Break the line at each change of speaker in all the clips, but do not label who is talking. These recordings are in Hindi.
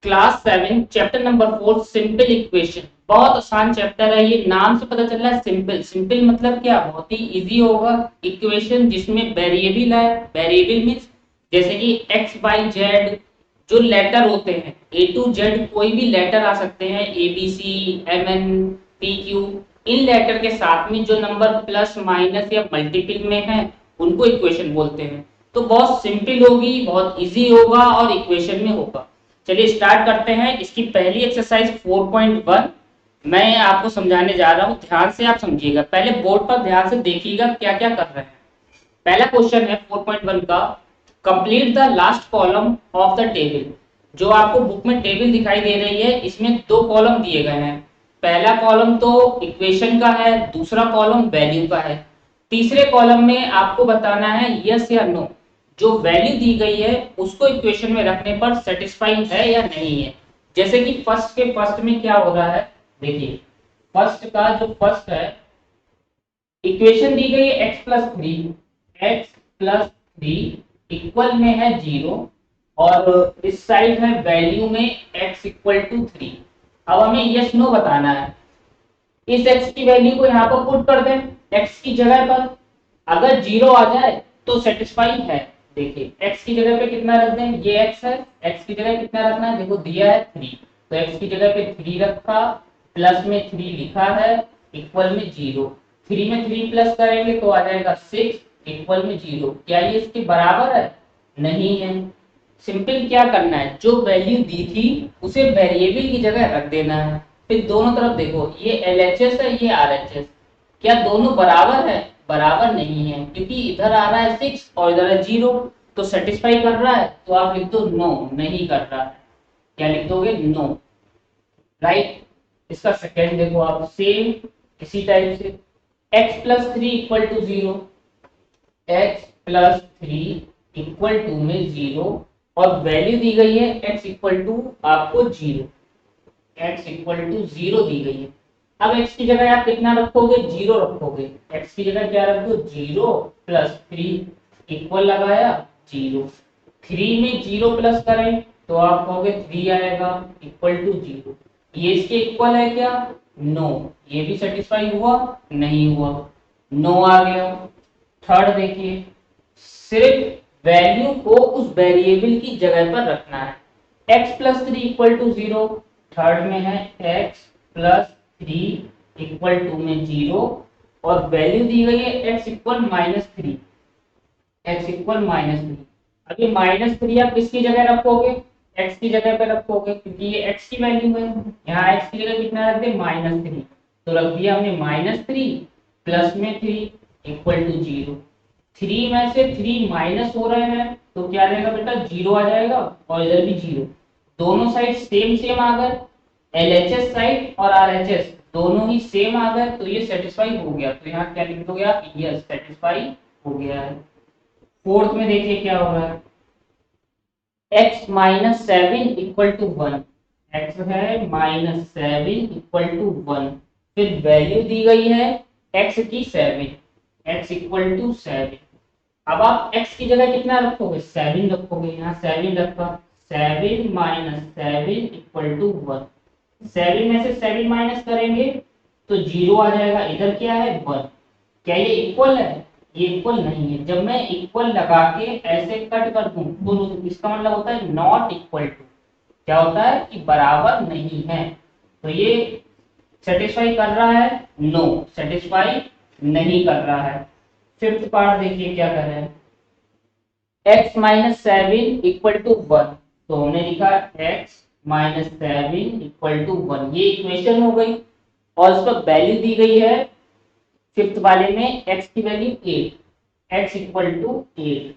Class 7 chapter number 4 simple equation. बहुत आसान चैप्टर है ये, नाम से पता चल रहा है सिंपल। सिंपल मतलब क्या, बहुत ही इजी होगा। इक्वेशन जिसमें वेरिएबल है, वेरिएबल मींस जैसे कि एक्स वाई जेड, जो लेटर होते हैं ए टू जेड, कोई भी लेटर आ सकते हैं, A B C M N P Q. इन लेटर के साथ में जो नंबर प्लस माइनस या मल्टीपल में है उनको इक्वेशन बोलते हैं। तो बहुत सिंपल होगी, बहुत इजी होगा और इक्वेशन में होगा। चलिए स्टार्ट करते हैं। इसकी पहली एक्सरसाइज 4.1 मैं आपको समझाने जा रहा हूं, ध्यान से आप समझिएगा। पहले बोर्ड पर ध्यान से देखिएगा क्या क्या कर रहे हैं। पहला क्वेश्चन है 4.1 का, complete the last column of the table. जो आपको बुक में टेबल दिखाई दे रही है, इसमें दो कॉलम दिए गए हैं। पहला कॉलम तो इक्वेशन का है, दूसरा कॉलम वैल्यू का है। तीसरे कॉलम में आपको बताना है यस या नो, जो वैल्यू दी गई है उसको इक्वेशन में रखने पर सेटिस्फाई है या नहीं है। जैसे कि फर्स्ट के फर्स्ट में क्या हो रहा है, देखिए फर्स्ट का जो फर्स्ट है, इक्वेशन दी गई है x+3 इक्वल में है 0 और इस साइड है वैल्यू में x=3। अब हमें यस नो बताना है। इस x की वैल्यू को यहाँ पर पुट कर दें x की जगह पर। अगर 0 आ जाए तो सेटिस्फाई है। देखिए x की जगह पे कितना रख दें, ये x है, x की जगह कितना रखना है, देखो दिया है 3, तो x की जगह पे 3 रखा, प्लस में 3 लिखा है, इक्वल में 0। 3 में 3 प्लस करेंगे तो आ जाएगा 6, इक्वल में 0। क्या ये इसके बराबर है? नहीं है। सिंपल क्या करना है, जो वैल्यू दी थी उसे वेरिएबल की जगह रख देना है। फिर दोनों तरफ देखो, ये LHS है, ये RHS, क्या दोनों बराबर है? बराबर नहीं है, क्योंकि इधर आ रहा है 6 और इधर है 0। तो सेटिस्फाई कर रहा है तो आप लिख दो नो, नहीं कर रहा है। क्या लिख दोगे? No, right. इसका सेकेंड देखो आप, सेम इसी टाइप से x+3 equal to 0, x+3 equal to में 0 और वैल्यू दी गई है x इक्वल टू आपको 0, x इक्वल टू 0 दी गई है। अब x की जगह आप कितना रखोगे? 0 रखोगे। x की जगह क्या रख दो? 0+3 इक्वल लगाया 0। 3 में 0 प्लस करें तो आप कहोगे 3 आएगा, इक्वल टू 0। ये इसके इक्वल है क्या? नो। ये भी सेटिस्फाई हुआ? नहीं हुआ, नो आ गया। थर्ड देखिए, सिर्फ वैल्यू को उस वेरिएबल की जगह पर रखना है। x+3 इक्वल टू 0, थर्ड में है x+3 इक्वल टू में 0 और वैल्यू दी गई है x इक्वल -3, x इक्वल -3। अब ये -3 आप किसकी जगह रखोगे? x की जगह पे रखोगे, क्योंकि ये x की वैल्यू है। यहाँ x की जगह कितना रख दे? -3, तो रख दिया हमने -3 प्लस में 3 इक्वल टू 0। 3 में से 3 माइनस हो रहे हैं तो क्या रहेगा बेटा? 0 आ जाएगा और इधर भी 0। दोनों साइड सेम सेम आ गए, LHS साइड और RHS दोनों ही सेम आ गए, तो ये सेटिस्फाई हो गया। तो यहाँ क्या लिख दोगे आप? यस, सेटिस्फाई हो गया है। फोर्थ में देखिए क्या हो रहा है, x-7 इक्वल टू 1, x है -7 इक्वल टू 1। फिर वैल्यू दी गई है x की 7, x इक्वल टू 7। अब आप x की जगह कितना रखोगे? 7 रखोगे। यहाँ 7 रखा, 7 - 7 इक्वल टू 1। 7 में से 7 माइनस करेंगे तो 0 आ जाएगा। इधर क्या है? 1। क्या ये इक्वल है? ये इक्वल नहीं है। जब मैं इक्वल लगा के ऐसे कट कर दूं तो इसका मतलब होता है नॉट इक्वल टू। क्या होता है? कि बराबर नहीं है। तो ये सेटिस्फाई कर रहा है? नो, सेटिस्फाई नहीं कर रहा है। फिफ्थ पार्ट देखिए क्या कर रहे हैं, x-7 इक्वल टू 1, तो हमने लिखा x-7 इक्वल टू 1। ये इक्वेशन हो गई और उस पर वैल्यू दी गई है फिफ्थ वाले में x की वैल्यू 8, x इक्वल टू 8।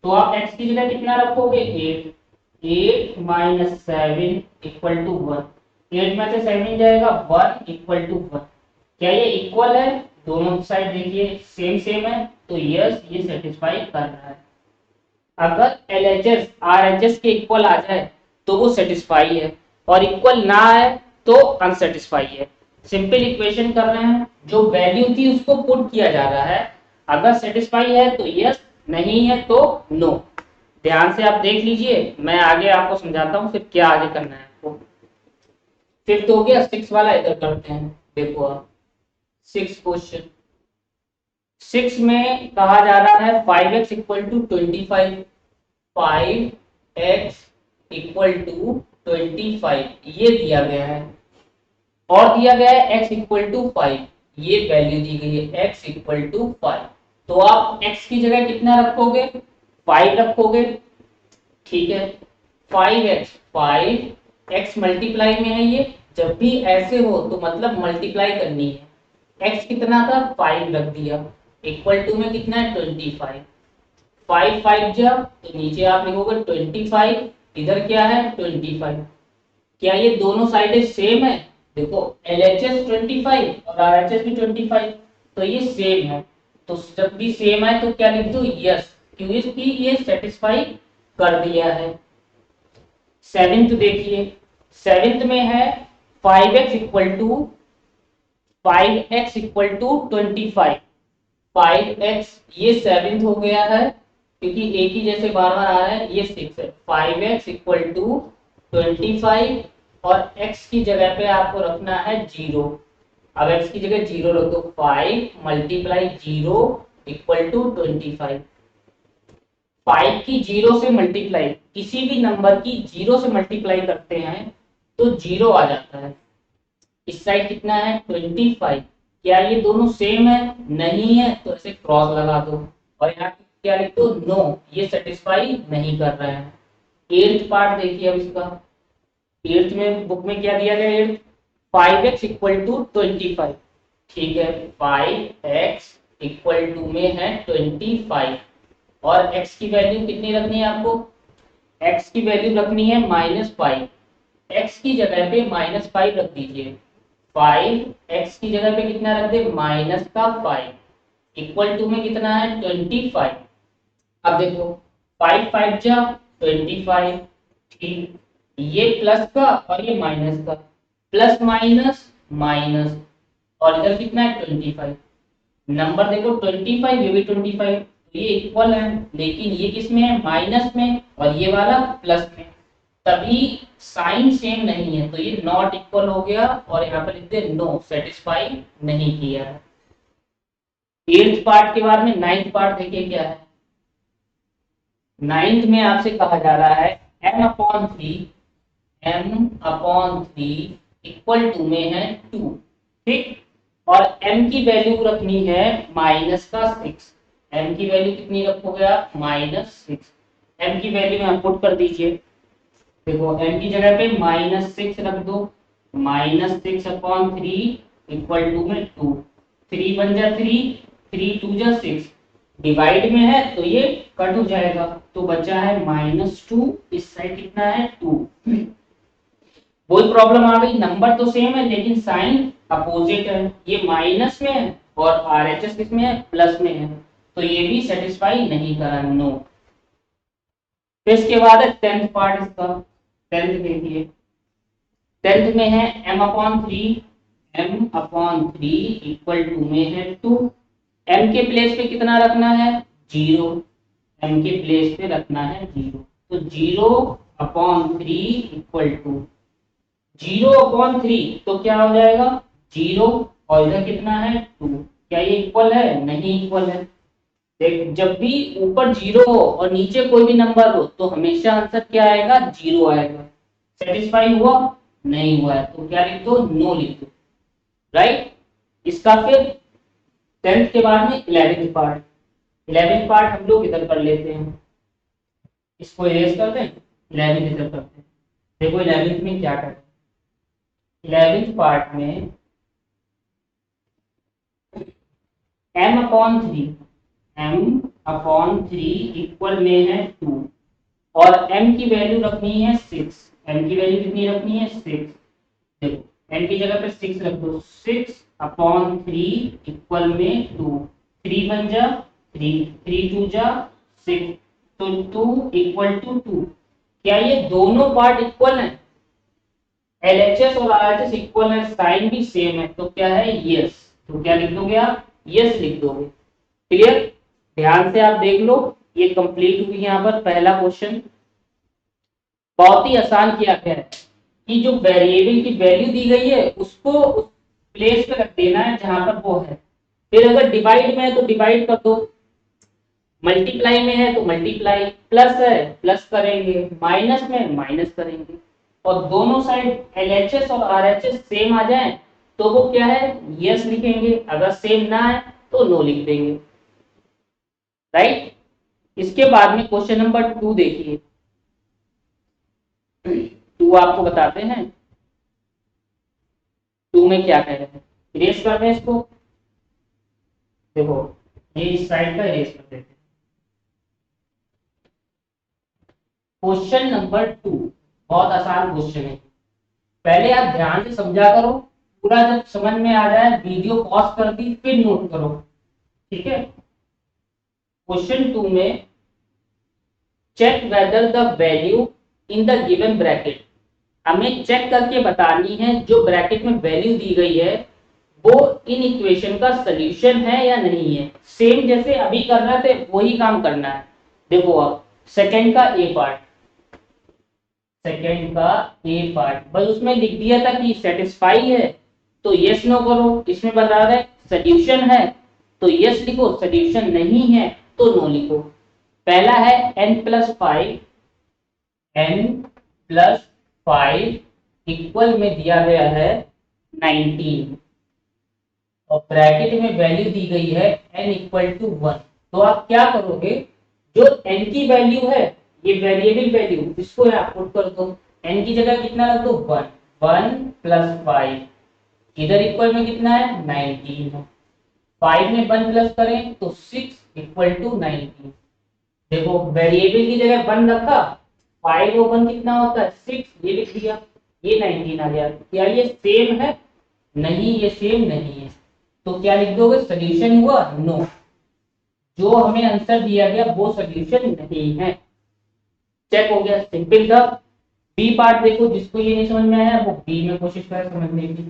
तो आप x की जगह कितना रखोगे? 8, 8 - 7 इक्वल टू 1। 8 में से 7 जाएगा, 1 इक्वल टू 1। क्या ये इक्वल है? दोनों साइड देखिए सेम सेम है, तो यस, ये सेटिस्फाई कर रहा है। अगर LHS RHS के इक्वल आ जाए तो वो सेटिस्फाई है, और इक्वल ना आए तो अनसेटिस्फाई है। सिंपल इक्वेशन कर रहे हैं, जो वैल्यू थी उसको पुट किया जा रहा है। अगर सेटिस्फाई है तो यस, नहीं है तो नो। ध्यान से आप देख लीजिए, मैं आगे आपको समझाता हूँ फिर क्या आगे करना है आपको। फिफ्थ हो गया, सिक्स वाला इधर करते हैं। देखो आप, सिक्स क्वेश्चन, सिक्स में कहा जा रहा है 5x equal to 25, 5x equal to 25 ये दिया गया है, और दिया गया है x इक्वल टू 5, ये वैल्यू दी गई है x इक्वल टू 5। तो आप x की जगह कितना रखोगे, 5 रखोगे, ठीक है। 5x, 5x मल्टीप्लाई में है ये, जब भी ऐसे हो तो मतलब मल्टीप्लाई करनी है। x कितना था, 5 रख दिया, इक्वल टू में कितना है 25, 5 5 जब तो नीचे आप लिखोगे 25, इधर क्या है 25। क्या ये दोनों साइडें सेम है, देखो LHS 25 और RHS भी 25, तो ये सेम है। तो जब भी सेम है तो क्या लिख दो, यस, क्योंकि ये सेटिस्फाई कर दिया है। सेवेंथ देखिए, सेवेंथ में है 5x इक्वल टू 25, 5x ये सेवेंथ हो गया है, क्योंकि एक ही जैसे बार बार आ रहा है, ये 6 है। 5x इक्वल टू 25 और x की जगह पे आपको रखना है 0। अब x की जगह 0 रख दो, 5 मल्टीप्लाई 0 इक्वल टू 25। 5 की 0 से मल्टीप्लाई, किसी भी नंबर की 0 से मल्टीप्लाई करते हैं तो 0 आ जाता है। इस साइड कितना है 25, क्या ये दोनों सेम है, नहीं है, तो ऐसे क्रॉस लगा दो, और यहाँ क्या लिख दो, नो, ये सेटिस्फाई नहीं कर रहा है। एट्थ पार्ट देखिए अब इसका, एट्थ में बुक में क्या दिया गया, एट्थ 5x इक्वल टू 25, ठीक है। 5x इक्वल टू में है 25, और x की वैल्यू कितनी रखनी है आपको, x की वैल्यू रखनी है -5, x की जगह पे -5 रख दीजिए, 5 x की जगह पे कितना रख दे, -5, इक्वल टू में कितना है 25। अब देखो 5 5 जा 25, ठीक, ये प्लस का और ये माइनस का, प्लस माइनस माइनस, और इधर कितना है 25। नंबर देखो 25, ये भी 25, तो ये इक्वल है, लेकिन ये किस में है, माइनस में, और ये वाला प्लस में, तभी साइन सेम नहीं है, तो ये नॉट इक्वल हो गया, और यहाँ पर लिख दे नो, सेटिस्फाई नहीं किया है। एट्थ पार्ट के बाद में नाइन्थ पार्ट देखिए क्या है। नाइन्थ में आपसे कहा जा रहा है m/3, m/3 इक्वल टू में है 2, ठीक, और m की वैल्यू रखनी है -6, m की वैल्यू कितनी रखोगे आप, -6, m की वैल्यू में पुट कर दीजिए। देखो m की जगह पे -6 रख दो, -6/3 इक्वल टू में 2, 3 बन जा 3, 3 2 जा 6, डिवाइड में है तो ये कट हो जाएगा, तो बचा है -2, इस साइड कितना है 2। वही प्रॉब्लम आ गई, नंबर तो सेम है लेकिन साइन अपोजिट है, ये माइनस में है और RHS किसमें है, प्लस में है, तो ये भी सेटिस्फाई नहीं करा, नो। फिर इसके बाद है टेंथ पार्ट इसका, टेंथ देखिए, टेंथ में है m/3, m/3 इक्वल टू में है 2, m के प्लेस पे कितना रखना है 0, m के प्लेस पे रखना है 0, तो 0/3 इक्वल टू 0/3, तो क्या हो जाएगा 0, और इधर कितना है 2, क्या ये इक्वल है, नहीं इक्वल है। देख जब भी ऊपर 0 हो और नीचे कोई भी नंबर हो तो हमेशा आंसर क्या आएगा, 0 आएगा। सेटिस्फाई हुआ, नहीं हुआ है, तो क्या लिख दो, नो लिख दो, राइट। इसका फिर टेंथ के बाद में 11th पार्ट, 11th पार्ट हम लोग इधर कर लेते हैं, इसको इरेज कर दें, 11th इधर करते हैं। देखो 11th में क्या करें, 11th पार्ट में m/3, m/3 इक्वल में है 2, और m की वैल्यू रखनी है 6, m की वैल्यू कितनी रखनी है 6, देखो m की जगह पे 6 रख दो, 6/3 इक्वल में 2, 3 बन जा 3, 3 2 जा 6, तो 2 इक्वल टू 2, क्या ये दोनों पार्ट इक्वल हैं, LHS और RHS इक्वल है, साइन भी सेम है, तो क्या है यस, तो क्या लिख दोगे आप, यस लिख दोगे। क्लियर, ध्यान से आप देख लो, ये कंप्लीट हुई यहाँ पर पहला क्वेश्चन। बहुत ही आसान किया गया है कि जो वेरिएबल की वैल्यू दी गई है उसको प्लेस पे रख देना है जहां पर वो है। फिर अगर डिवाइड में है तो डिवाइड कर दो, मल्टीप्लाई में है तो मल्टीप्लाई, प्लस है प्लस करेंगे, माइनस में माइनस करेंगे, और दोनों साइड एलएचएस और आरएचएस सेम आ जाए तो वो क्या है, यस लिखेंगे, अगर सेम ना है तो नो लिख देंगे। राइट। इसके बाद में क्वेश्चन नंबर 2 देखिए। 2 आपको बताते हैं 2 में क्या कह रहे हैं, इरेज कर दें इसको। देखो ये इस साइड का इरेज कर देते हैं। क्वेश्चन नंबर 2 बहुत आसान क्वेश्चन है, पहले आप ध्यान से समझा करो, पूरा जब समझ में आ जाए वीडियो पॉज कर दी फिर नोट करो, ठीक है। क्वेश्चन 2 में check whether the value in the given bracket, हमें चेक करके बतानी है जो ब्रैकेट में वैल्यू दी गई है वो इन इक्वेशन का सॉल्यूशन है या नहीं है। सेम जैसे अभी कर रहे थे वही काम करना है। देखो अब सेकंड का ए पार्ट, सेकंड का ए पार्ट बस उसमें लिख दिया था कि सेटिस्फाई है तो यस नो करो, इसमें बता रहा है सॉल्यूशन है तो यस लिखो, सॉल्यूशन नहीं है तो नो लिखो। पहला है n+5, n+5 इक्वल में दिया गया है 19 और ब्रैकेट में वैल्यू दी गई है n=1। तो आप क्या करोगे, जो n की वैल्यू है ये वेरिएबल वैल्यू इसको यहाँ पुट कर दो, n की जगह कितना रख दो 1, 1+5, इधर इक्वल में कितना है 19 है, 5 में 1 प्लस करें तो 6=19। देखो वेरिएबल की जगह 1 रखा, 5 और 1 कितना होता है 6, ये लिख दिया, ये 19 आ गया। क्या ये सेम है, नहीं ये सेम नहीं है, तो क्या लिख दोगे, सॉल्यूशन हुआ नो, जो हमें आंसर दिया गया वो सॉल्यूशन नहीं है। चेक हो गया, सिंपल था। बी पार्ट देखो, जिसको ये नहीं समझ में आया वो बी में कोशिश करे समझने की।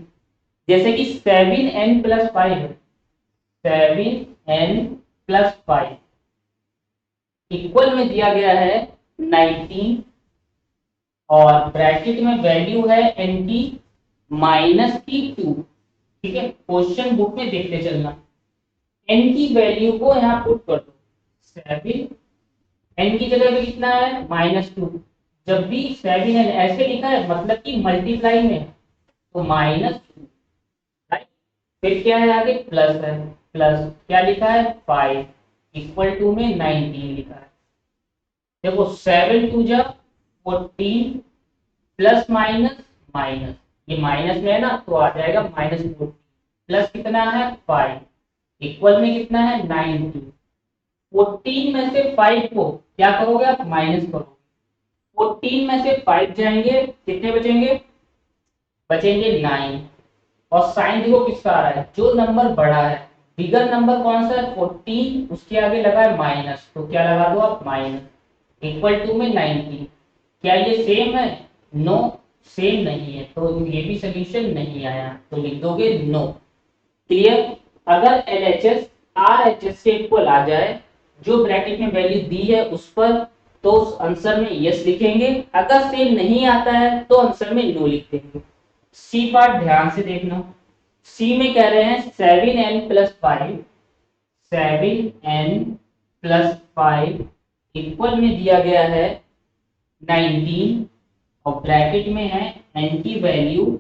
जैसे कि 7n+5 है, 7n+5 इक्वल में दिया गया है 19 और ब्रैकेट में वैल्यू है n की -2। ठीक है, क्वेश्चन बुक में देखते चलना, n की वैल्यू को यहाँ पुट कर दो, 7, n की जगह पे कितना है -2, जब भी 7n ऐसे लिखा है मतलब कि मल्टीप्लाई में तो -2, राइट। फिर क्या है आगे प्लस है, प्लस क्या लिखा है 5 = में 19 लिखा है। देखो 7 2 जा 14 प्लस माइनस माइनस, ये माइनस में है ना तो आ जाएगा -14, प्लस कितना है 5 इक्वल में कितना है 19। 14 में से 5 को क्या करोगे आप, माइनस करोगे, 14 में से 5 जाएंगे कितने बचेंगे, बचेंगे 9। और साइन देखो किसका आ रहा है, जो नंबर बड़ा है, बिगर नंबर कौन सा है 14, उसके आगे लगा है माइनस, तो क्या लगा दो आप माइनस, = में 19। क्या ये सेम है, नो सेम नहीं है, तो ये भी सोल्यूशन नहीं आया, तो लिख दोगे नो। क्लियर। अगर LHS RHS से इक्वल आ जाए, जो ब्रैकेट में वैल्यू दी है उस पर, तो उस आंसर में यस लिखेंगे, अगर सेम नहीं आता है तो आंसर में नो लिख देंगे। सी पार्ट ध्यान से देखना, सी में कह रहे हैं 7n+5, 7n+5 इक्वल में दिया गया है 19 और ब्रैकेट में है n की वैल्यू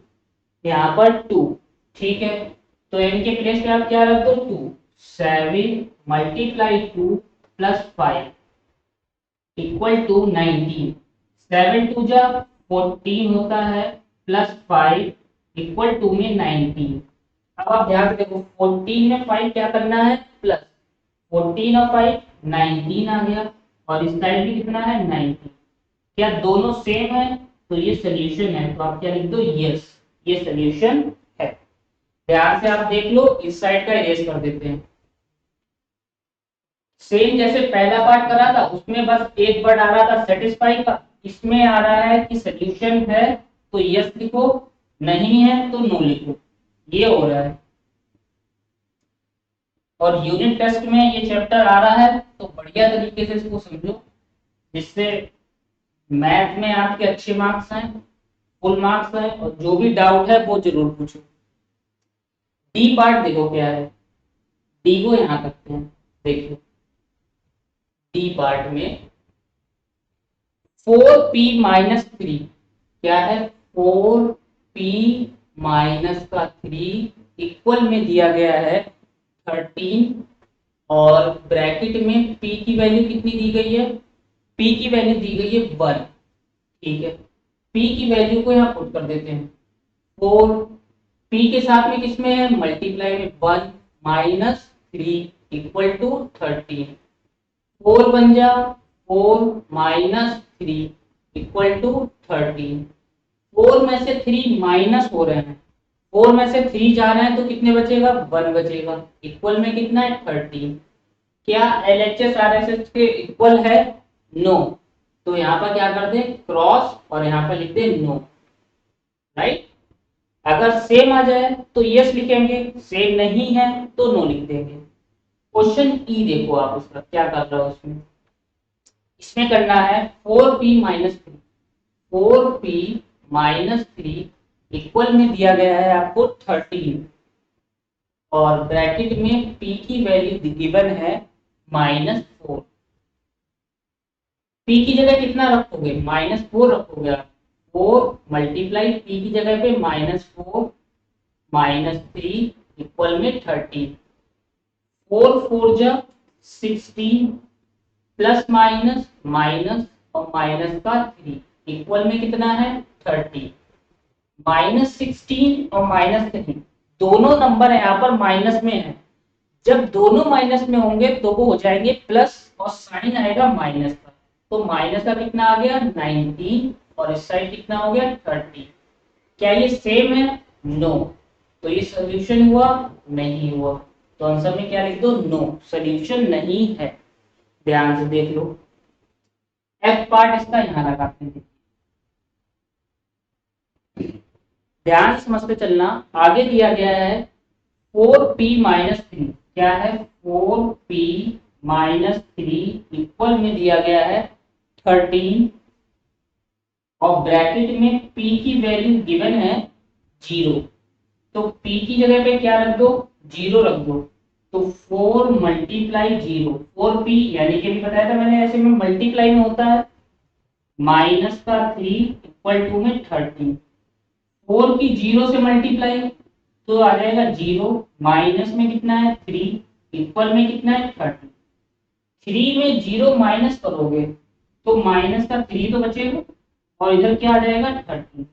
यहाँ पर 2। ठीक है, तो n के प्लेस पे आप क्या रख दो 2, 7 × 2 + 5 = 19, 7 2 जा 14 होता है प्लस 5 = में 19। अब आप ध्यान से देखो 14 में 5 क्या करना है प्लस, 14 और 5 19 आ गया, और इस साइड भी कितना है 19। क्या दोनों सेम है, तो ये सोल्यूशन है, तो आप क्या लिख दो यस, ये सोल्यूशन है। ध्यान से आप देख लो, इस साइड का इरेज कर देते हैं। सेम जैसे पहला पार्ट करा था उसमें बस एक वर्ड आ रहा था सेटिस्फाई का, इसमें आ रहा है कि सोल्यूशन है तो यस लिखो, नहीं है तो नो लिखो, ये हो रहा है। और यूनिट टेस्ट में ये चैप्टर आ रहा है तो बढ़िया तरीके से इसको समझो, जिससे मैथ में आपके अच्छे मार्क्स आए, फुल मार्क्स आए, और जो भी डाउट है वो जरूर पूछो। डी पार्ट देखो क्या है, डी को यहाँ करते हैं। देखिए डी पार्ट में 4p-3 क्या है, 4p माइनस का 3 इक्वल में दिया गया है 13, और ब्रैकेट में p की वैल्यू कितनी दी गई है, p की वैल्यू दी गई है 1। ठीक है, p की वैल्यू को यहाँ पुट कर देते हैं। 4 p के साथ में किसमें है, मल्टीप्लाई में 1 माइनस 3 इक्वल टू 13। 4 बन जा 4 माइनस 3 इक्वल टू 13। 4 में से 3 माइनस हो रहे हैं, 4 में से 3 जा रहे हैं तो कितने बचेगा, 1 बचेगा। इक्वल में कितना है, 13। क्या LHS RHS के इक्वल है, नो। तो यहाँ पर क्या कर दे, क्रॉस, और यहाँ पर लिख दे नो, राइट। अगर सेम आ जाए तो यस लिखेंगे, सेम नहीं है तो नो लिख देंगे। क्वेश्चन ई देखो आप उसका क्या कर रहा हो, उसमें इसमें करना है 4p-3, 4p-3 इक्वल में दिया गया है आपको 13, और ब्रैकेट में p की वैल्यू गिवन है -4। p की जगह कितना रखोगे, -4 रखोगे आप। 4 मल्टीप्लाई p की जगह पे -4 -3 इक्वल में 13। 4 4 जा 16 प्लस माइनस माइनस और माइनस का 3 इक्वल में कितना है, 30। -16 और -3 दोनों नंबर यहाँ पर माइनस में है। जब दोनों माइनस में होंगे तो वो हो जाएंगे प्लस, और साइन आएगा माइनस का। तो माइनस का कितना आ गया, 19, और इस साइड कितना हो गया, 30। क्या ये सेम है, नो। तो ये सोल्यूशन हुआ, नहीं हुआ। तो आंसर में क्या लिख दो, नो, सोल्यूशन नहीं है। ध्यान से देख लो, एफ पार्ट इसका यहाँ लगाते हैं। ध्यान से समझते चलना, आगे दिया गया है 4p-3, क्या है, 4p-3 इक्वल में दिया गया है 13, और ब्रैकेट में p की वैल्यू गिवन है 0। तो p की जगह पे क्या रख दो, 0 रख दो। तो 4 मल्टीप्लाई 0, 4p यानी कि भी बताया था मैंने, ऐसे में मल्टीप्लाई में होता है माइनस का 3 इक्वल टू में 13। 4 की 0 से मल्टीप्लाई तो आ जाएगा 0, माइनस में कितना है 3 इक्वल में कितना है 30। 3 में 0 माइनस करोगे तो माइनस का 3 तो बचेगा, और इधर क्या आ जाएगा 30।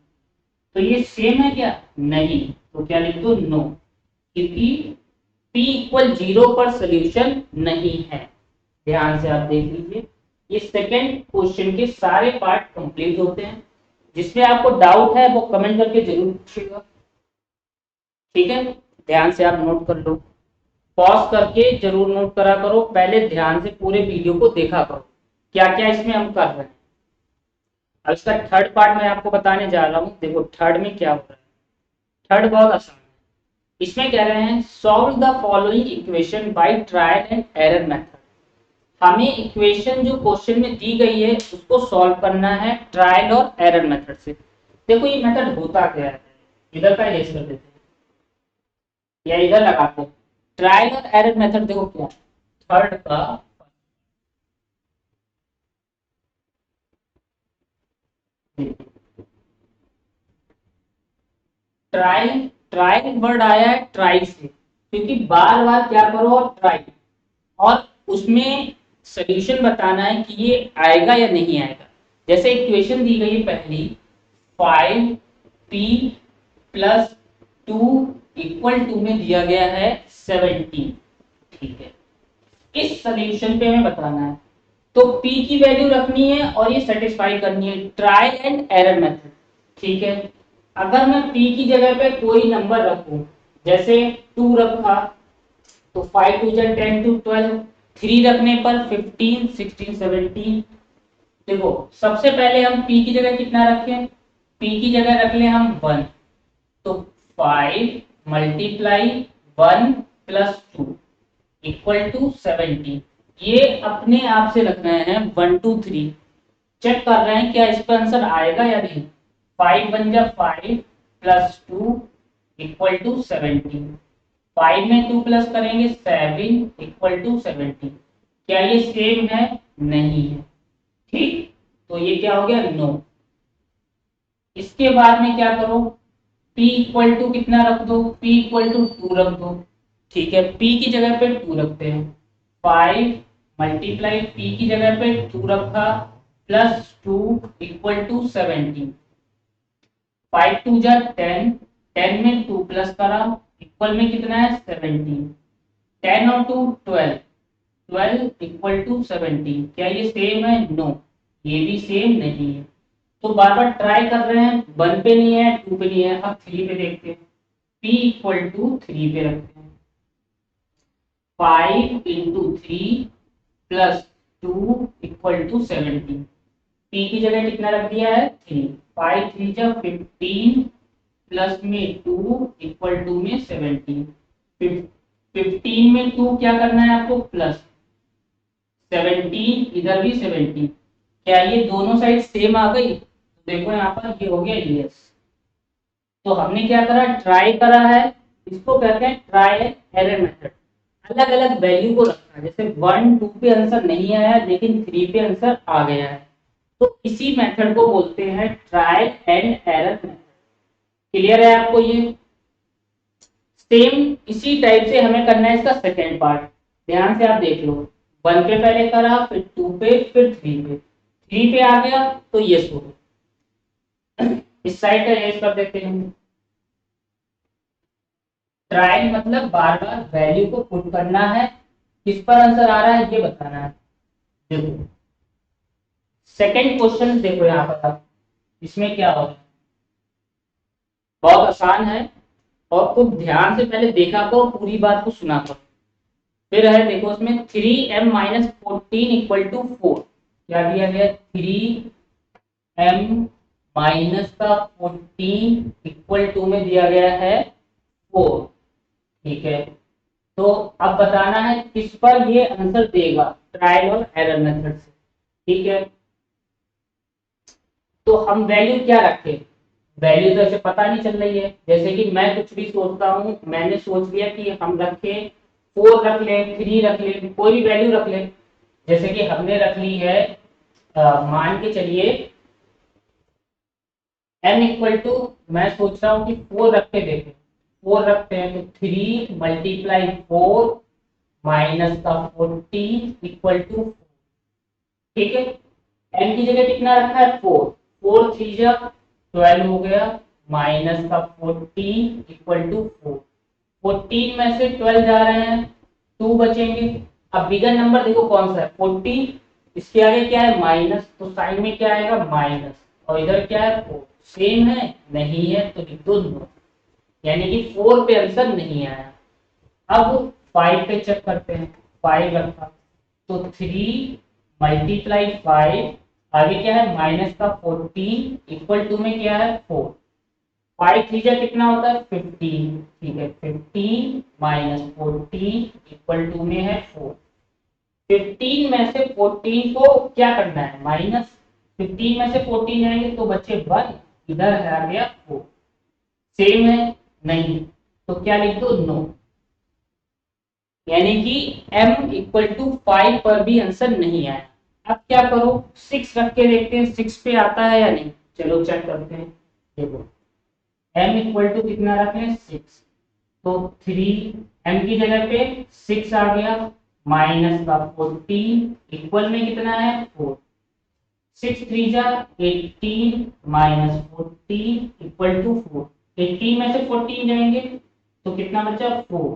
तो ये सेम है क्या, नहीं। तो क्या लिख दो, नो, क्योंकि p इक्वल 0 पर सोल्यूशन नहीं है। ध्यान से आप देख लीजिए, ये सेकंड क्वेश्चन के सारे पार्ट कंप्लीट होते हैं। जिसमें आपको डाउट है वो कमेंट करके जरूर पूछिएगा, ठीक है। ध्यान से आप नोट कर लो, पॉज करके जरूर नोट करा करो, पहले ध्यान से पूरे वीडियो को देखा करो क्या क्या इसमें हम कर रहे हैं। अब इसका थर्ड पार्ट मैं आपको बताने जा रहा हूँ। देखो थर्ड में क्या हो रहा है, थर्ड बहुत आसान है। इसमें कह रहे हैं solve the following equation by trial and error method. हमें इक्वेशन जो क्वेश्चन में दी गई है उसको सॉल्व करना है ट्रायल और एरर मेथड से। देखो ये मेथड होता क्या है, इधर का इरेज कर देते हैं या इधर लगाते हैं। ट्रायल और एरर मेथड देखो क्या, थर्ड का ट्रायल, ट्रायल वर्ड आया है ट्राई से, क्योंकि बार बार क्या करो और ट्राई, और उसमें सोल्यूशन बताना है कि ये आएगा या नहीं आएगा। जैसे इक्वेशन दी गई है पहली 5p + 2 इक्वल टू में दिया गया है 17, ठीक है। इस सोल्यूशन पे हमें बताना है, तो p की वैल्यू रखनी है और ये सेटिस्फाई करनी है, ट्रायल एंड एरर मेथड, ठीक है। अगर मैं p की जगह पे कोई नंबर रखूं, जैसे 2 रखा तो 5 2 10 to 12, 3 रखने पर 15 16 17। देखो सबसे पहले हम p की जगह कितना रखें, p की जगह रख ले हम 1, तो 5 मल्टीप्लाई 1 + 2 इक्वल टू 70। ये अपने आप से लग रहे हैं 1 2 3, चेक कर रहे हैं क्या इस पर आंसर आएगा या नहीं। 5 बन जा 5 प्लस 2 इक्वल टू 70। 5 में 2 प्लस करेंगे 7 इक्वल टू 70। क्या ये सेम है? नहीं है। ठीक, तो ये क्या हो गया? नो। इसके बाद में क्या करो, p इक्वल टू कितना रख दो, p इक्वल टू 2 रख दो। ठीक है, p की जगह पे 2 रखते हैं। 5 मल्टीप्लाई p की जगह पे 2 रखा प्लस 2 इक्वल टू 70। 5 2 जा 10, 10 में 2 प्लस करा इक्वल में कितना है? 17। 10 और 2 12, 12 इक्वल टू 17। क्या ये सेम है? नो, ये भी सेम नहीं है। तो बार बार ट्राई कर रहे हैं, 1 पे नहीं है, 2 पे नहीं है, अब 3 पे देखते हैं। p इक्वल टू 3 पे रखते हैं। 5 into 3 plus 2 equal to 17। p की जगह कितना रख दिया है? 3। 5 3 जा 15 प्लस में 2 इक्वल टू में 17। 15 में 2 क्या करना है आपको? प्लस 17, इधर भी 17। क्या ये दोनों साइड सेम आ गई? देखो यहाँ पर ये हो गया यस। तो हमने क्या करा? ट्राई करा है। इसको कहते हैं ट्राई एंड एरर मेथड। अलग अलग वैल्यू को रखना, जैसे 1 2 पे आंसर नहीं आया लेकिन 3 पे आंसर आ गया है, तो इसी मेथड को बोलते हैं try and error method. Clear है आपको ये? सेम इसी टाइप से हमें करना है इसका सेकेंड पार्ट। ध्यान से आप देख लो, 1 पे पहले करा, फिर 2 पे, फिर 3 पे। 3 पे आ गया तो यस हो गया। इस साइड का यस कर देते हैं। ट्राई मतलब बार बार वैल्यू को पुट करना है, किस पर आंसर आ रहा है ये बताना है। देखो सेकंड क्वेश्चन देखो यहाँ पर आप, इसमें क्या होगा, बहुत आसान है। और खूब ध्यान से पहले देखा करो, पूरी बात को सुना करो। फिर है देखो उसमें 3m माइनस 14 इक्वल टू 4। क्या दिया गया? 3m माइनस का 14 इक्वल टू में दिया गया है 4। ठीक है, तो अब बताना है किस पर ये आंसर देगा, ट्रायल और एरर मेथड से। ठीक है, तो हम वैल्यू क्या रखें? वैल्यू तो ऐसे पता नहीं चल रही है। जैसे कि मैं कुछ भी सोचता हूँ, मैंने सोच लिया कि हम रखें 4 रख लें, 3 रख लें, कोई भी वैल्यू रख लें। जैसे कि हमने रख ली है, मान के चलिए n इक्वल टू, मैं सोच रहा हूँ कि 4 रख के देखें। 4 रखते हैं तो 3 मल्टीप्लाई 4 माइनस का 40 इक्वल टू। ठीक है, n की जगह कितना रखा है? 4। 4 3 जा 12 हो गया, माइनस का 40 इक्वल टू 4। 14 में से 12 जा रहे हैं, 2 बचेंगे। अब बिगर नंबर देखो कौन सा है? 40, इसके आगे क्या है? माइनस, तो साइन में क्या आएगा? माइनस। और इधर क्या है? 4। सेम है? नहीं है, तो लिख दो नो। यानी कि 4 पे आंसर नहीं आया। अब 5 पे चेक करते हैं। 5 रखा तो 3 मल्टीप्लाई 5, आगे क्या है? माइनस का 14 इक्वल टू में क्या है? 4। 5 3 जा कितना होता है? 15। ठीक है, 15 माइनस 14 इक्वल टू में है 4। 15 में से 14 को क्या करना है? माइनस। 15 में से 14 जाएंगे तो बच्चे 1, इधर है आ गया 4। सेम है? नहीं, तो क्या लिख दो? नो। यानी कि m इक्वल टू 5 पर भी आंसर नहीं आया। अब क्या करो? 6 रख के देखते हैं 6 पे आता है या नहीं। चलो चेक करते हैं। देखो m इक्वल टू कितना रखें? 6। तो 3 m की जगह पे 6 आ गया, माइनस का 14 इक्वल में कितना है? 4। 6 3 जा 18 माइनस 14 इक्वल टू 4। 18 में से 14 जाएंगे तो कितना बचा? 4।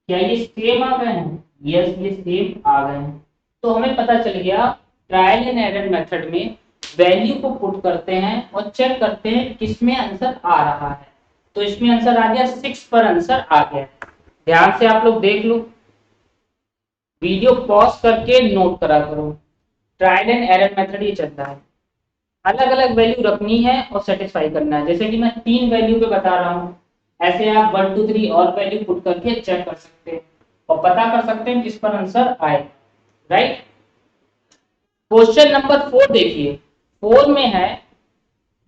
क्या ये सेम आ गए हैं? यस, ये सेम आ गए हैं। तो हमें पता चल गया ट्रायल एंड एरर मेथड में वैल्यू को पुट करते हैं और चेक करते हैं किसमें आंसर आ रहा है। तो इसमें आंसर आ गया 6 पर आंसर आ गया। ध्यान से आप लोग देख लो, वीडियो पॉज करके नोट करा करो। ट्रायल एंड एरर मेथड ये चलता है, अलग अलग वैल्यू रखनी है और सेटिस्फाई करना है। जैसे कि मैं 3 वैल्यू पे बता रहा हूँ, ऐसे आप 1 2 3 और वैल्यू पुट करके चेक कर सकते हैं। और पता कर सकते हैं किस पर आंसर आए, राइट। क्वेश्चन नंबर 4 देखिए, 4 में है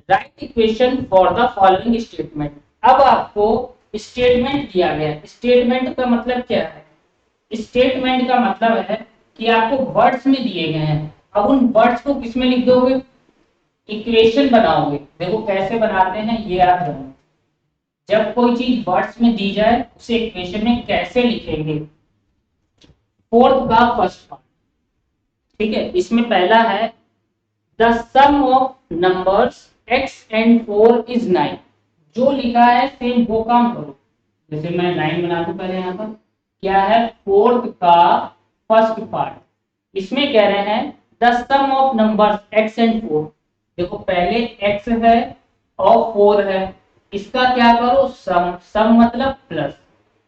right equation for the following statement. अब आपको स्टेटमेंट दिया गया है। स्टेटमेंट का मतलब क्या है? स्टेटमेंट का मतलब है कि आपको वर्ड्स में दिए गए हैं, अब उन वर्ड्स को किस में लिख दोगे? इक्वेशन बनाओगे। देखो कैसे बनाते हैं ये याद रखना। जब कोई चीज वर्ड्स में दी जाए उसे इक्वेशन में कैसे लिखेंगे? फोर्थ का फर्स्ट पार्ट, ठीक है। इसमें पहला है the sum of numbers x and 4 is 9। जो लिखा है सेम वो काम करो। जैसे मैं लाइन बना दूं पहले, यहाँ पर क्या है? फोर्थ का फर्स्ट पार्ट। इसमें कह रहे हैं the sum of numbers x and 4। देखो पहले x है और 4 है, इसका क्या करो? सम। सम मतलब प्लस,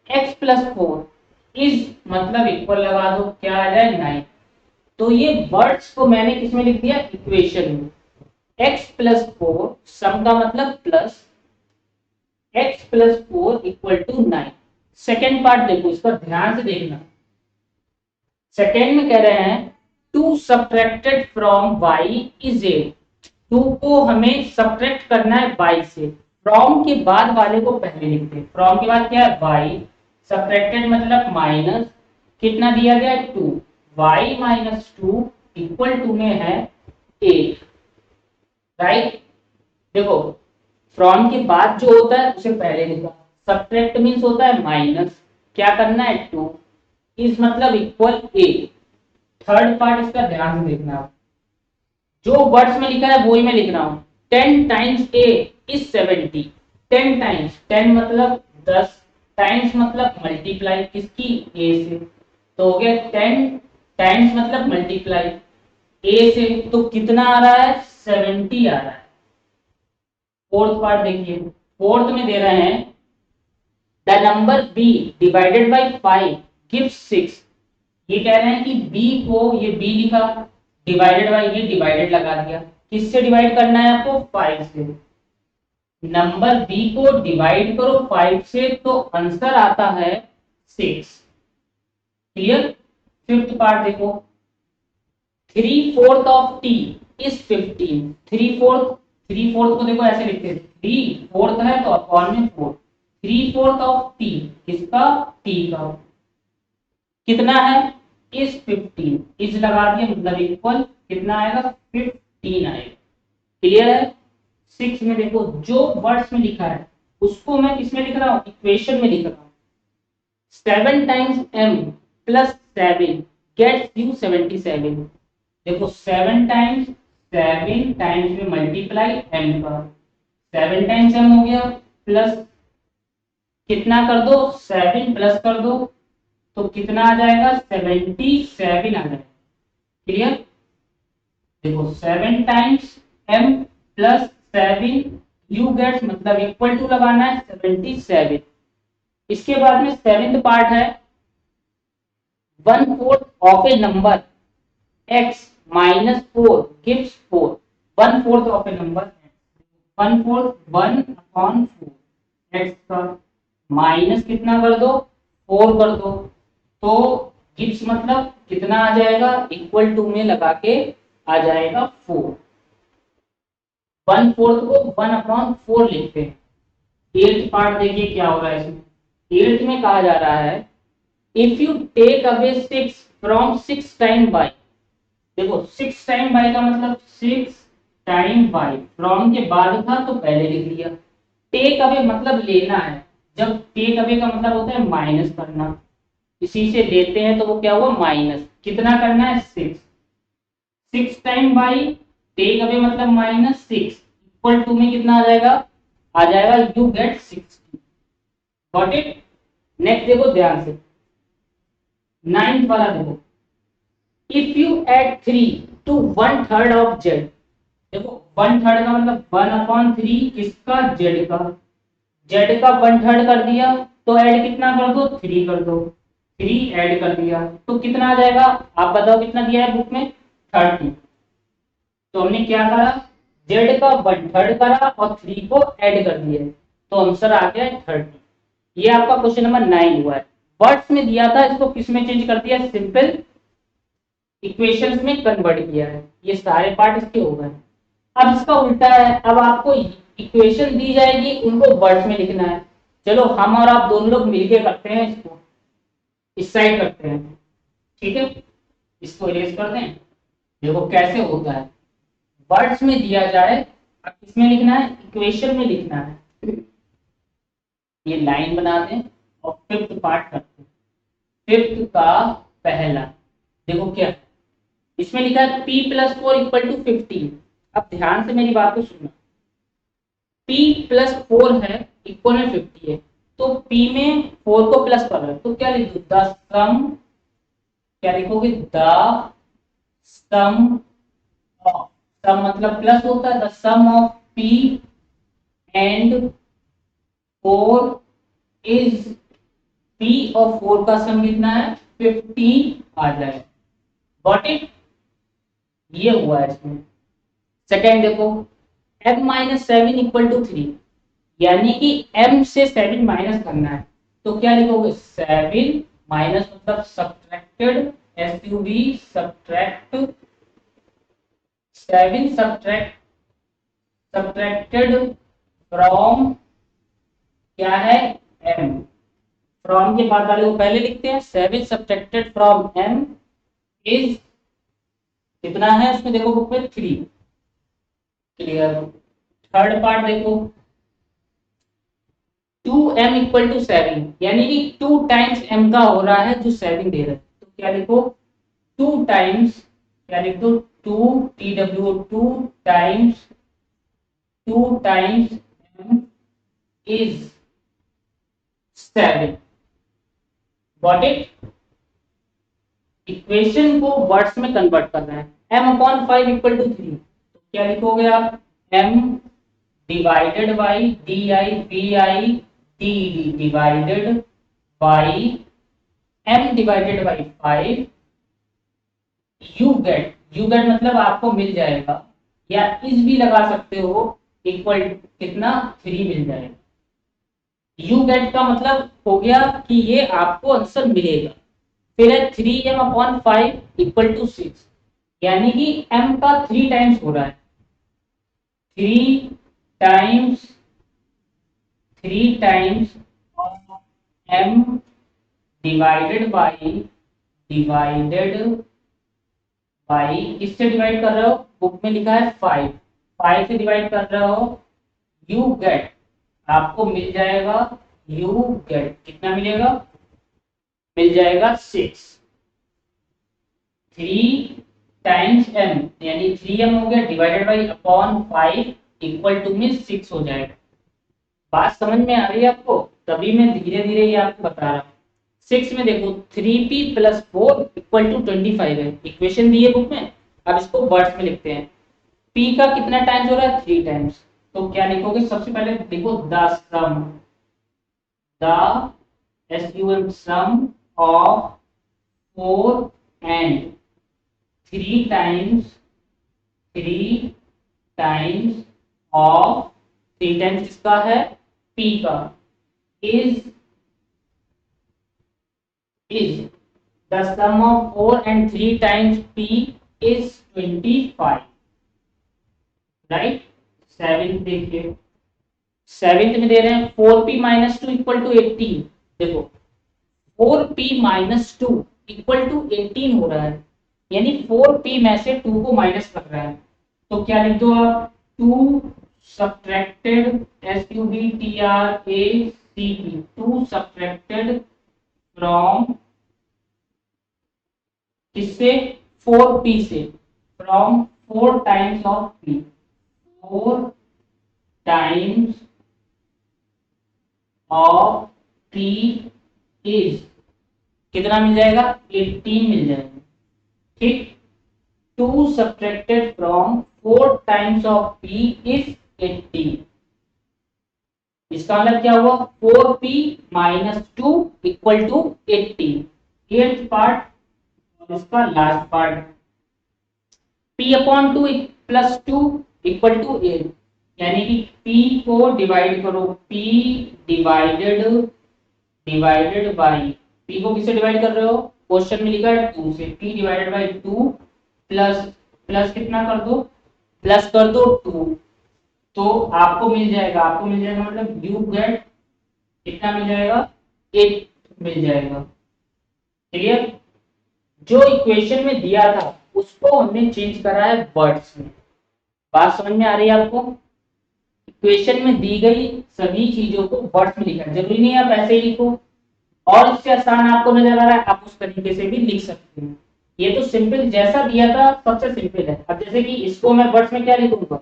x प्लस 4 इज मतलब इक्वल लगा दो, क्या आ जाए? 9। तो ये वर्ड्स को मैंने किसमें लिख दिया? इक्वेशन में। x प्लस 4 सम का मतलब plus, x plus 4 equal to 9। Second part देखो, इसका ध्यान से देखना। सेकेंड में कह रहे हैं two subtracted from y is 8। Two को हमें सब्ट्रैक्ट करना है y से। फ्रॉम के बाद वाले को पहले लिखते हैं। फ्रॉम के बाद क्या है? y। सब्ट्रैक्टेड मतलब माइनस, कितना दिया गया है? 2। y माइनस 2 इक्वल टू में है 8, राइट। देखो फ्रॉम के बाद जो होता है उसे पहले लिखा, सब्ट्रैक्ट मींस होता है माइनस, क्या करना है? 2 इस मतलब इक्वल 8। थर्ड पार्ट इसका ध्यान से देखना आप। जो वर्ड्स में लिखा है वही मैं लिख रहा हूं। 10 टाइम्स a इज 70। 10 टाइम्स, 10 मतलब 10, टाइम्स मतलब मल्टीप्लाई किसकी? a से। तो हो गया 10 टाइम्स मतलब मल्टीप्लाई a से, तो कितना आ रहा है? 70 आ रहा है। फोर्थ पार्ट देखिए, फोर्थ में दे रहे हैं the number b divided by 5 gives 6। ये कह रहे हैं कि b को, ये b लिखा, डिवाइडेड बाय, ये डिवाइडेड लगा दिया। किससे डिवाइड करना है आपको? 5 से। नंबर b को डिवाइड करो 5 से तो आंसर आता है 6। क्लियर? फिफ्थ पार्ट देखो, 3/4 ऑफ t इज 15। 3/4, 3/4 को देखो ऐसे लिखते हैं, 3/4 है तो अपॉन में 4। 3/4 ऑफ t, किसका? t का। कितना है? इज 15। इज लगा दिया मतलब इक्वल, कितना आएगा? 15 आएगा। क्लियर है? 6 में देखो जो वर्ड्स में लिखा है उसको मैं किसमें लिख रहा हूँ? इक्वेशन में लिख रहा हूँ। 7 times m plus 7 gets you 77। देखो 7 टाइम्स, 7 टाइम्स में मल्टीप्लाई m का, 7 टाइम्स m हो गया, प्लस कितना कर दो? 7 प्लस कर दो तो कितना आ जाएगा? 77 आ जाएगा। क्लियर? देखो 7 times m plus 7 you gets मतलब इक्वल टू लगाना है 77। इसके बाद में सेवेंथ पार्ट है 1/4 of A number x minus 4 gives 4। 1/4 of A number, 1/4 1/4 x का माइनस कितना कर दो? 4 कर दो, तो गिव्स मतलब कितना आ जाएगा? इक्वल टू में लगा के आ जाएगा 4। 1/4 को 1/4 लिखते हैं। एट्थ पार्ट देखिए क्या हो रहा है इसमें। एट्थ में कहा जा रहा है if you take away 6 from 6 time by. देखो 6 टाइम बाई का मतलब 6 टाइम बाई, फ्रॉम के बाद था तो पहले लिख लिया। टेक अवे मतलब लेना है, जब टेक अवे का मतलब होता है माइनस करना, इसी से लेते हैं तो वो क्या हुआ? माइनस। कितना करना है? 6। 6 टाइम बाई टेक अवे मतलब माइनस 6 इक्वल टू में कितना आ जाएगा? आ जाएगा you get 60। Got it? Next देखो ध्यान से, नाइन्थ वाला देखो, if you add 3 to 1/3 of z। देखो 1/3 का मतलब 1/3 किसका? z का। z का 1/3 कर दिया तो ऐड कितना कर दो? 3 कर दो। 3 ऐड कर दिया तो कितना आ जाएगा? आप बताओ कितना दिया है बुक में? 30। तो हमने क्या करा? z का 1/3 करा और 3 को ऐड कर दिया तो आंसर आ गया 30। ये आपका क्वेश्चन नंबर 9 हुआ है। वर्ड्स में दिया था, इसको किस में चेंज कर दिया, सिंपल इक्वेशंस में कन्वर्ट किया है। ये सारे पार्ट इसके हो गए। अब इसका उल्टा है, अब आपको इक्वेशन दी जाएगी, उनको वर्ड्स में लिखना है। चलो हम और आप दोनों लोग मिलके करते हैं, इसको इस साइड करते हैं, ठीक है। इसको इरेज कर दें, देखो कैसे होता है। वर्ड्स में दिया जाए, अब किसमें लिखना है, इक्वेशन में लिखना है। ये लाइन बना दें और फिफ्थ पार्ट करते हैं। फिफ्थ का पहला देखो क्या है, इसमें लिखा है p प्लस 4 इक्वल टू 15। अब ध्यान से मेरी बात को सुनना, p प्लस 4 है इक्वल में 50 है, तो p में 4 को प्लस कर रहा है, तो क्या लिख दो, द सम, क्या लिखोगे, द सम ऑफ, सम मतलब प्लस होता है, the sum of p and 4 is, p और 4 का सम कितना है, 50 आ जाए। गॉट इट, ये हुआ है इसमें। सेकेंड देखो, m माइनस 7 इक्वल टू 3, यानी कि m से 7 माइनस करना है, तो क्या लिखोगे, 7 माइनस मतलब subtracted, SUB subtract, 7 subtracted from, क्या है, m। फ्रॉम के बाद वाले को पहले लिखते हैं, 7 सब्ट्रैक्टेड फ्रॉम m इज, कितना है उसमें देखो बुक में 3, क्लियर। थर्ड पार्ट देखो, 2m इक्वल टू 7, यानी कि 2 टाइम्स m का हो रहा है जो 7 दे रहा है, तो क्या लिखो, 2 टाइम्स, क्या लिख दो, 2 TW 2 times m is 7। Got it, equation को वर्ड्स में कन्वर्ट करना है। m अपॉन 5 इक्वल टू 3, तो क्या लिखोगे आप, m divided by DI BI divided by m divided by 5, you get मतलब आपको मिल जाएगा, या इस भी लगा सकते हो, इक्वल कितना, 3 मिल जाएगा। यू गेट का मतलब हो गया कि ये आपको आंसर मिलेगा। फिर है 3m अपॉन 5 इक्वल टू 6, यानी कि m का 3 टाइम्स हो रहा है, 3 टाइम्स m डिवाइडेड बाई किससे डिवाइड कर रहे हो, बुक में लिखा है 5 से डिवाइड कर रहे हो, यू गेट, आपको मिल जाएगा, यू गेट कितना मिलेगा, मिल जाएगा 6। 3 टाइम्स m, यानी 3m हो गया, divided by upon 5 equal to में 6 हो जाएगा। बात समझ में आ रही है आपको, तभी मैं धीरे धीरे ये आपको बता रहा हूँ। 6 में देखो 3p प्लस 4 इक्वल टू 25 है, इक्वेशन दी है बुक में। अब इसको वर्ड्स में लिखते हैं, p का कितना टाइम्स हो रहा है, 3 टाइम्स, तो क्या लिखोगे, सबसे पहले देखो the sum, the sum of 4 and 3 times of, 3 times किसका है, p का, is the sum of 4 and 3 times p is 25, right. Seventh देखिए, सेवेंथ में दे रहे हैं 4p माइनस 2 इक्वल टू 18, देखो 4p माइनस 2 इक्वल टू 18 हो रहा है, यानी 4p में से 2 को माइनस कर रहा है, तो क्या लिख दो आप, 2 सब्ट्रैक्टेड, SUBTRACT, 2 सब्ट्रैक्टेड फ्रॉम, किससे, 4p से, from 4 times of p, 4 times of p is, कितना मिल जाएगा, 18 मिल जाएगा, ठीक। 2 subtracted from 4 times of p is 18, इसका मतलब क्या हुआ, 4p minus 2 equal to 18। Eighth part, इसका last part, p upon 2 plus 2 equal to 8, यानी कि p को डिवाइड करो, p डिवाइडेड बाई p को किससे डिवाइड कर रहे हो, क्वेश्चन में लिखा है 2 से, p divided by 2 plus plus कितना कर दो, प्लस कर दो 2, तो आपको मिल जाएगा मतलब यू गेट कितना मिल जाएगा, 8 मिल जाएगा। क्लियर। जो इक्वेशन में दिया था उसको हमने चेंज करा है वर्ड्स में। बात समझ में आ रही है आपको। इक्वेशन में दी गई सभी चीजों को वर्ड्स में लिखा है, जरूरी नहीं है आप ऐसे ही लिखो, और इससे आसान आपको नजर आ रहा है आप उस तरीके से भी लिख सकते हैं। ये तो सिंपल जैसा दिया था सबसे सिंपल है। अब जैसे कि इसको मैं वर्ड्स में क्या लिखूंगा,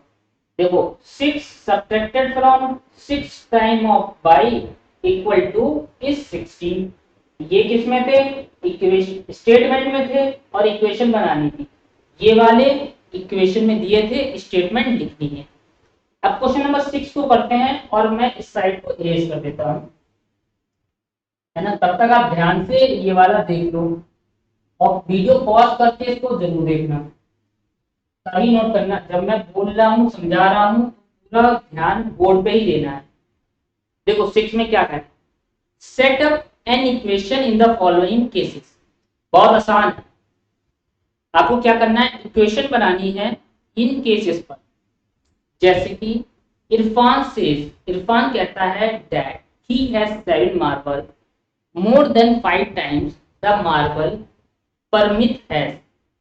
देखो 6 subtracted from 6 time of y equal two is 16। ये किस में थे, इक्वेशन स्टेटमेंट में थे और इक्वेशन बनानी थी। ये वाले इक्वेशन में दिए थे, स्टेटमेंट लिखनी है। अब क्वेश्चन नंबर 6 को करते हैं और मैं इस साइड को इरेज कर देता हूं, है ना। तब तक आप ध्यान से ये वाला देख लो और वीडियो पॉज करके इसको जरूर देखना, तभी नोट करना। जब मैं बोल रहा हूँ समझा रहा हूँ पूरा ध्यान बोर्ड पे ही देना है। देखो 6 में क्या है, set up an equation in the following cases. बहुत आसान है। आपको क्या करना है, इक्वेशन बनानी है इन केसेस पर। जैसे कि इरफान कहता है that he has 7 marble more than 5 times the marble Parmit has.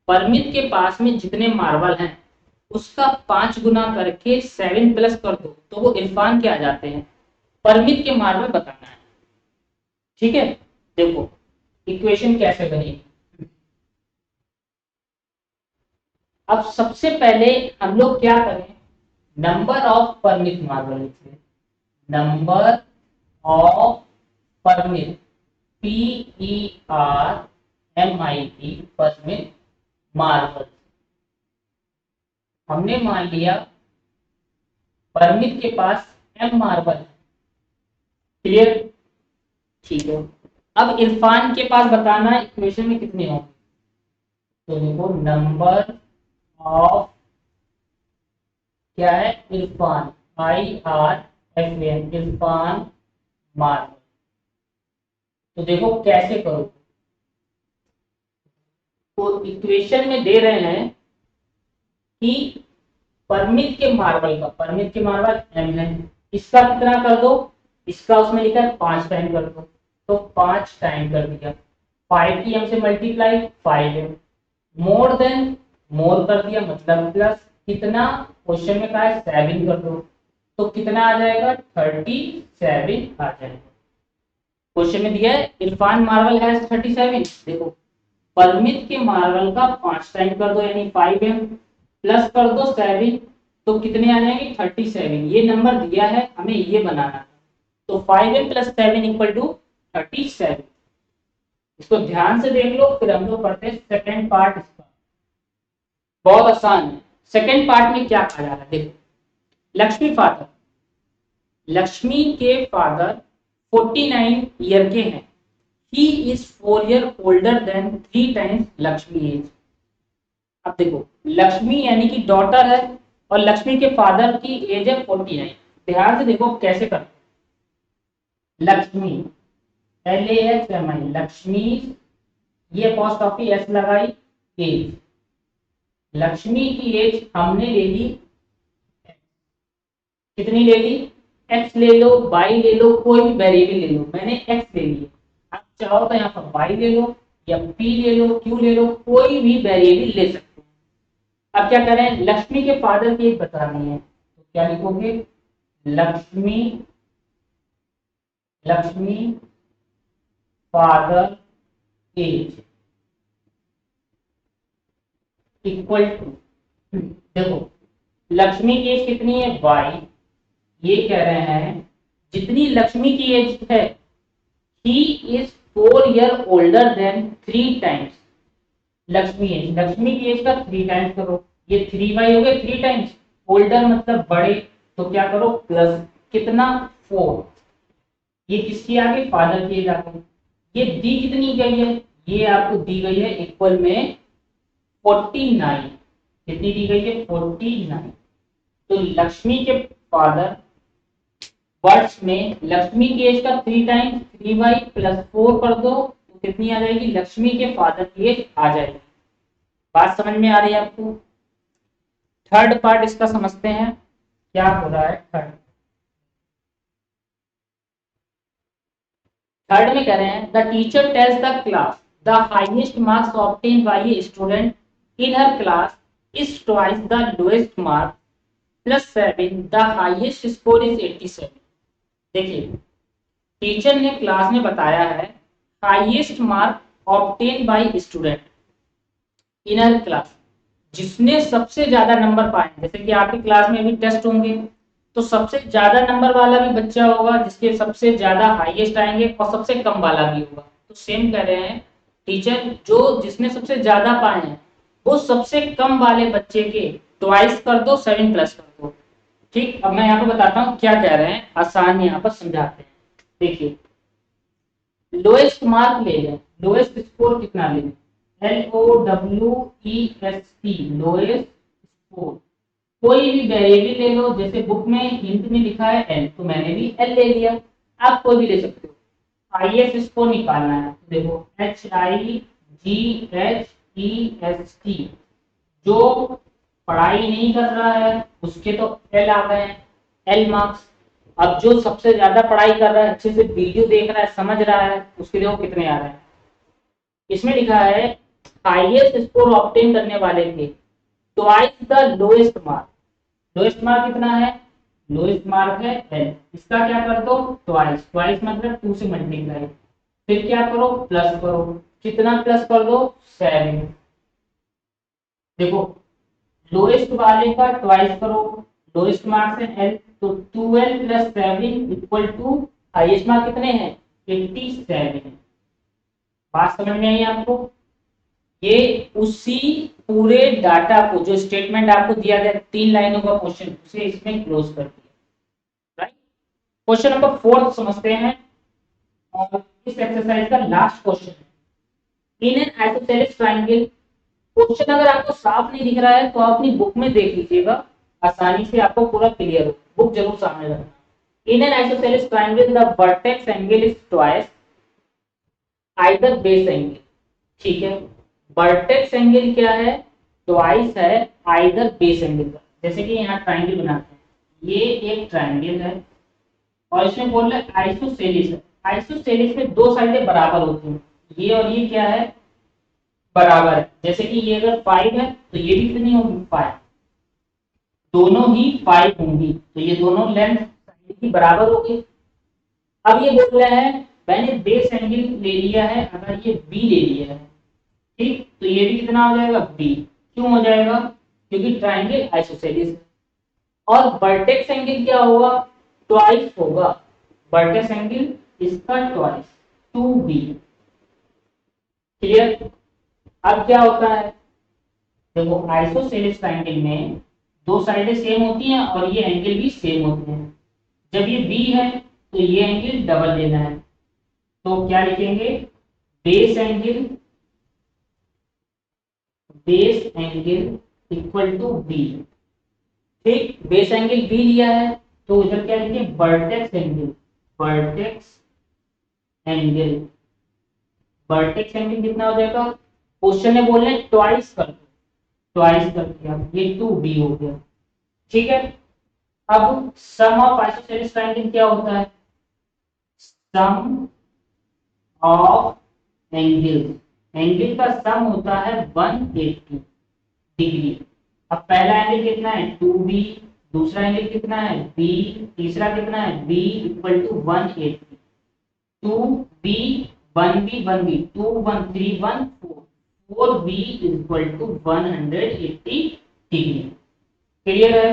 Parmit के पास में जितने मार्बल हैं उसका 5 गुना करके 7 प्लस कर दो तो वो इरफान के आ जाते हैं। परमित के मार्बल बताना है, ठीक है। देखो इक्वेशन कैसे बनेगी। अब सबसे पहले हम लोग क्या करें, नंबर ऑफ परमिट मार्बल लिखते, number of permit PERMIT permit marble. हमने मान लिया परमित के पास m मार्बल है। क्लियर, ठीक है। अब इरफान के पास बताना है इक्वेशन में कितने होंगे, तो देखो नंबर ऑफ क्या है, इरफान IRFAN इरफान मार्बल। तो देखो कैसे करो, तो इक्वेशन में दे रहे हैं कि परमित के मार्बल का, परमित के मार्बल m है, इसका कितना कर दो, इसका उसमें लिखा है 5 टाइम कर दो, तो 5 टाइम कर दिया। 5 की m से मल्टीप्लाई 5 है, मोर देन मोर कर दिया मतलब प्लस, कितना क्वेश्चन में कहा है 7 कर दो, तो कितना आ जाएगा 37 आ जाएगा। क्वेश्चन में दिया है इरफान मार्बल हैज 37, देखो परमित के मार्बल का 5 टाइम कर दो यानी 5m प्लस कर दो 7, तो कितने आ जाएंगे 37। ये नंबर दिया है हमें ये बनाना है, तो 5m प्लस 7 इक्वल टू 37। इसको ध्यान से देख लो, फिर हम लोग करते हैं सेकेंड पार्ट इसका। बहुत आसान है। सेकेंड पार्ट में क्या कहा जा रहा है, देखो लक्ष्मी के फादर 49 ईयर के हैं, he is 4 year older than 3 times Lakshmi age. अब देखो लक्ष्मी यानी कि डॉटर है और लक्ष्मी के फादर की एज है 49। ध्यान से देखो कैसे करते, लक्ष्मी LAXMI लक्ष्मी, ये अपॉस्ट्रोफी एस लगाई, एज, लक्ष्मी की एज हमने ले ली, कितनी ले ली, x ले लो, y ले लो, कोई भी वेरिएबल ले लो, मैंने x ले ली। आप चाहो तो यहाँ पर y ले लो या p ले लो, q ले लो, कोई भी वेरिएबल ले सकते हो। अब क्या करें, लक्ष्मी के फादर की एज बतानी है, तो क्या लिखोगे, Lakshmi Lakshmi father age equal to, देखो लक्ष्मी की एज कितनी है y, ये कह रहे हैं जितनी लक्ष्मी की एज है, he is 4 year older than 3 times Lakshmi age, Lakshmi की एज का 3 टाइम्स करो, ये 3y हो गए 3 टाइम्स, ओल्डर मतलब बड़े, तो क्या करो प्लस कितना 4, ये किसकी आ गई फादर की एज आ गई। ये दी कितनी गई है, ये आपको दी गई है इक्वल में 49, कितनी दी गई है 49। तो लक्ष्मी के फादर वर्ड्स में लक्ष्मी की एज का 3 टाइम्स 3y प्लस 4 कर दो, तो कितनी आ जाएगी, लक्ष्मी के फादर की एज आ जाएगी। बात समझ में आ रही है आपको। थर्ड पार्ट इसका समझते हैं क्या हो रहा है। थर्ड में कह रहे हैं the teacher tells the class the highest marks obtain bye a student in her class is twice the lowest mark plus 7 the highest score is 87। देखिए टीचर ने क्लास में बताया है highest mark obtain bye student in her class, जिसने सबसे ज्यादा नंबर पाए। जैसे कि आपकी क्लास में भी टेस्ट होंगे तो सबसे ज्यादा नंबर वाला भी बच्चा होगा जिसके सबसे ज्यादा हाईएस्ट आएंगे और सबसे कम वाला भी होगा। तो सेम कह रहे हैं टीचर जो जिसने सबसे ज्यादा पाए हैं वो सबसे कम वाले बच्चे के ट्वाइस कर दो, 7 प्लस कर दो। ठीक, अब मैं यहाँ पे बताता हूँ क्या कह रहे हैं, आसान यहाँ पर समझाते हैं। देखिए लोएस्ट मार्क ले लें, लोएस्ट स्कोर कितना ले लें, LOWEST लोएस्ट स्कोर। कोई भी वेरिएबल ले लो, जैसे बुक में हिंट में लिखा है एल तो मैंने भी एल ले लिया, आप कोई भी ले सकते हो। हाईएस्ट स्कोर निकालना है, देखो HIGHEST, जो पढ़ाई नहीं कर रहा है उसके तो एल आ गए हैं, एल मार्क्स। अब जो सबसे ज्यादा पढ़ाई कर रहा है, अच्छे से वीडियो देख रहा है, समझ रहा है, उसके देखो कितने आ रहे हैं। इसमें लिखा है हाईएस्ट स्कोर ऑब्टेन करने वाले के twice the lowest mark. Lowest mark कितना है, लोएस्ट मार्क है एल, इसका क्या कर दो ट्वाइस, ट्वाइस मतलब 2 से मल्टीप्लाई, फिर क्या करो प्लस करो, कितना प्लस कर दो 7। देखो लोएस्ट वाले का ट्वाइस करो, लोएस्ट मार्क्स है एल तो 12 plus 7 equal to highest mark कितने हैं 87। बात समझ में आई आपको। ये उसी पूरे डाटा को जो स्टेटमेंट आपको दिया गया 3 लाइनों का क्वेश्चन उसे इसमें क्लोज कर दिया। राइट, क्वेश्चन नंबर 4 समझते हैं और इस एक्सरसाइज का लास्ट क्वेश्चन है। In an isosceles triangle, question अगर आपको साफ नहीं दिख रहा है तो आप अपनी बुक में देख लीजिएगा, आसानी से आपको पूरा क्लियर हो। बुक जरूर सामने रखना। In an isosceles triangle the vertex angle is twice either base angle. ठीक है, वर्टेक्स एंगल क्या है, ट्वाइस है आइदर बेस एंगल का। जैसे कि यहाँ ट्रायंगल बनाते हैं, ये एक ट्रायंगल है और इसमें बोल रहे आइसोसेलिस है। आइसोसेलिस में 2 साइडें बराबर होती हैं, ये और ये क्या है बराबर है। जैसे कि ये अगर 5 है तो ये भी कितनी होगी 5, दोनों ही 5 होंगी तो ये दोनों लेंथ साइड की बराबर होगी। अब ये बोल रहे हैं मैंने बेस एंगल ले लिया है, अगर ये बी ले लिया है, ठीक, तो ये भी कितना हो जाएगा बी। क्यों हो जाएगा, क्योंकि ट्रायंगल आइसोसेलिस है। और वर्टेक्स एंगल क्या होगा, ट्वाइस होगा, वर्टेक्स एंगल इसका ट्वाइस 2b। क्लियर। अब क्या होता है, देखो आइसोसेलेस ट्रायंगल में 2 साइडें सेम होती हैं और ये एंगल भी सेम होते हैं। जब ये बी है तो ये एंगल डबल लेना है, तो क्या लिखेंगे base angle, base angle equal to B. ठीक, बेस एंगल बी लिया है तो इधर क्या लिखेंगे vertex angle, vertex angle, vertex angle कितना हो जाएगा, क्वेश्चन में बोल रहे हैं ट्वाइस कर दो, ट्वाइस कर दिया, ये 2b हो गया। ठीक है, अब सम ऑफ आइसोसेलेस ट्रायंगल क्या होता है, सम ऑफ एंगल, एंगल का सम होता है 180 डिग्री। अब पहला एंगल कितना है 2b, दूसरा एंगल कितना है b, तीसरा कितना है b equal to 180, 2b 1b 1b 2 1 3 1 4, 4b equal to 180 degree. Clear है।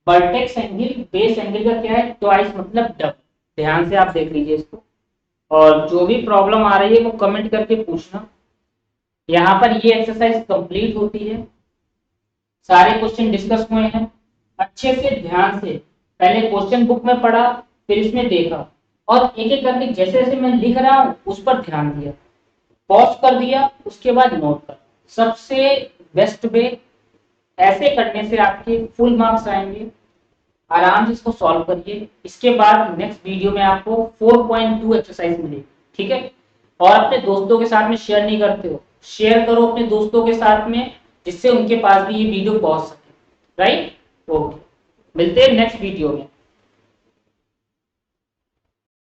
वर्टेक्स एंगल बेस एंगल का क्या है ट्वाइस मतलब डबल। ध्यान से आप देख लीजिए इसको, और जो भी प्रॉब्लम आ रही है वो कमेंट करके पूछना। यहाँ पर ये एक्सरसाइज कंप्लीट होती है, सारे क्वेश्चन डिस्कस हुए हैं। अच्छे से ध्यान से पहले क्वेश्चन बुक में पढ़ा, फिर इसमें देखा और एक एक करके जैसे जैसे मैं लिख रहा हूँ उस पर ध्यान दिया, पॉज कर दिया, उसके बाद नोट कर। सबसे बेस्ट वे, ऐसे करने से आपके फुल मार्क्स आएंगे। आराम से इसको सॉल्व करिए। इसके बाद नेक्स्ट वीडियो में आपको 4.2 एक्सरसाइज मिलेगी। ठीक है। और अपने दोस्तों के साथ में शेयर नहीं करते हो, शेयर करो अपने दोस्तों के साथ में, जिससे उनके पास भी ये वीडियो पहुंच सके। राइट, ओके, मिलते हैं नेक्स्ट वीडियो में।